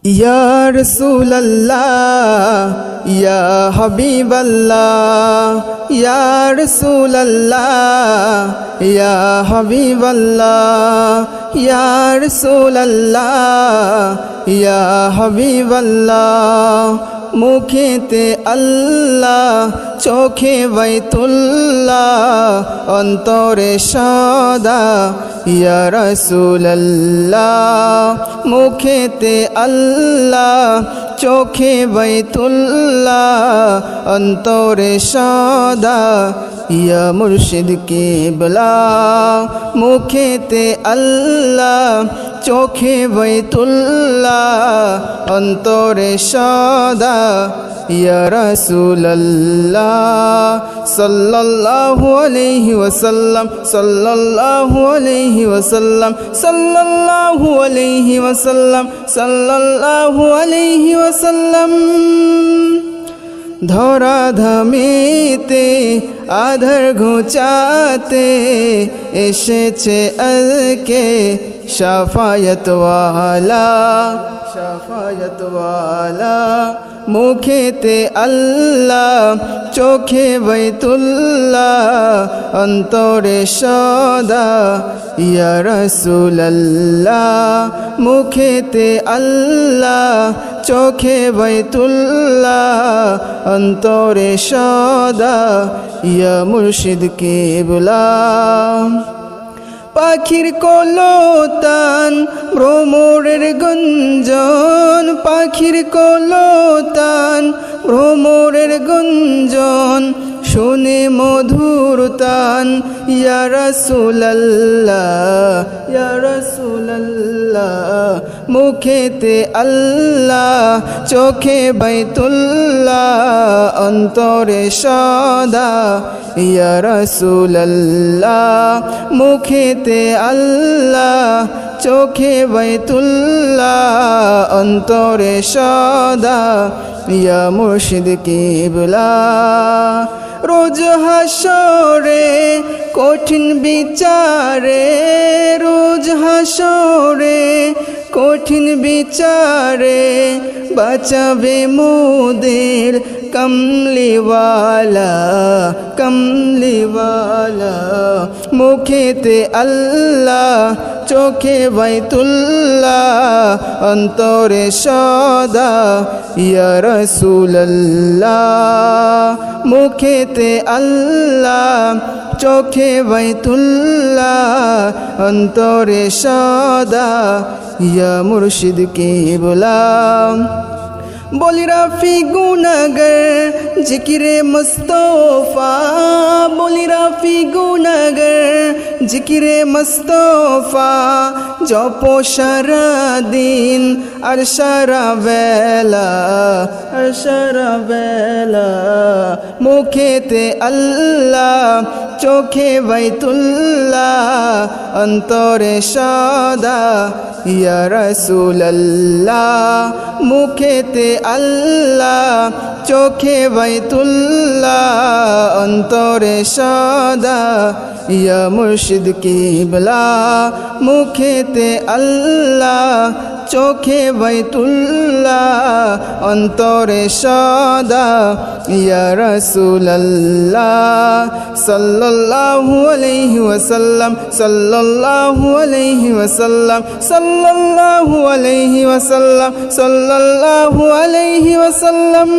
ইয়া রাসূলুল্লাহ ইয়া হাবিবাল্লাহ ইয়া রাসূলুল্লাহ ইয়া হাবিবাল্লাহ ইয়া রাসূলুল্লাহ ইয়া হাবিবাল্লাহ মুখেতে আল্লাহ চোখে বাইতুল্লাহ অন্তরে সদা ইয়া রাসূলুল্লাহ মুখেতে আল্লাহ চোখে বাইতুল্লাহ অন্তরে সদা ইয়া মুর্শিদ কিবলা মুখেতে আল্লাহ চোখে বাইতুল্লাহ অন্তরে সদা ইয়া রাসূলুল্লাহ সাল্লাল্লাহু আলাইহি ওয়াসাল্লাম সাল্লাল্লাহু আলাইহি ওয়াসাল্লাম সাল্লাল্লাহু আলাইহি ওয়াসাল্লাম সাল্লাল্লাহু আলাইহি ওয়াসাল্লাম ধরাধামেতে আধার ঘুচাতে এসেছে আজকে শাফায়াত ওয়ালা মুখেতে আল্লাহ চোখে বাইতুল্লাহ অন্তরে সদা ইয়া রাসূলুল্লাহ মুখেতে আল্লাহ চোখে বাইতুল্লাহ অন্তরে সদা ইয়া মুর্শিদ কিবলা পাখির কলতান ভ্রমরের গুঞ্জন পাখির কলতান ভ্রমরের গুঞ্জন শুনে মধুর তান ইয়া রাসূলুল্লাহ ইয়া রাসূলুল্লাহ মুখেতে আল্লাহ চোখে বাইতুল্লাহ অন্তরে সদা ইয়া রাসূলুল্লাহ মুখেতে আল্লাহ চোখে বাইতুল্লাহ অন্তরে সদা ইয়া মুর্শিদ কিবলা রোজ হাসরে কঠিন বিচারে রোজ হাসরে কঠিন বিচারে বাঁচাবে মোদের কমলিওয়ালা কমলিওয়ালা মুখেতে আল্লাহ চোখে বাইতুল্লাহ অন্তরে সদা ইয়া রাসূলুল্লাহ মুখেতে আল্লাহ চোখে বাইতুল্লাহ অন্তরে সদা ইয়া মুর্শিদ কিবলা বলি রাফি গুনাহগার জিকিরে মুস্তফা বলি রাফি গুনাহগার জিকিরে মুস্তফা জপ সারা দিন আর সারা বেলা মুখেতে আল্লাহ চোখে বাইতুল্লাহ অন্তরে সদা ইয়া রাসূলুল্লাহ মুখেতে আল্লাহ চোখে বাইতুল্লাহ অন্তরে সদা ইয়া মুর্শিদ কিবলা মুখেতে আল্লাহ চোখে বাইতুল্লাহ অন্তরে সদা ইয়া রাসূলুল্লাহ সাল্লাল্লাহু আলাইহি ওয়াসাল্লাম সাল্লাল্লাহু আলাইহি ওয়াসাল্লাম সাল্লাল্লাহু আলাইহি ওয়াসাল্লাম সাল্লাল্লাহু আলাইহি ওয়াসাল্লাম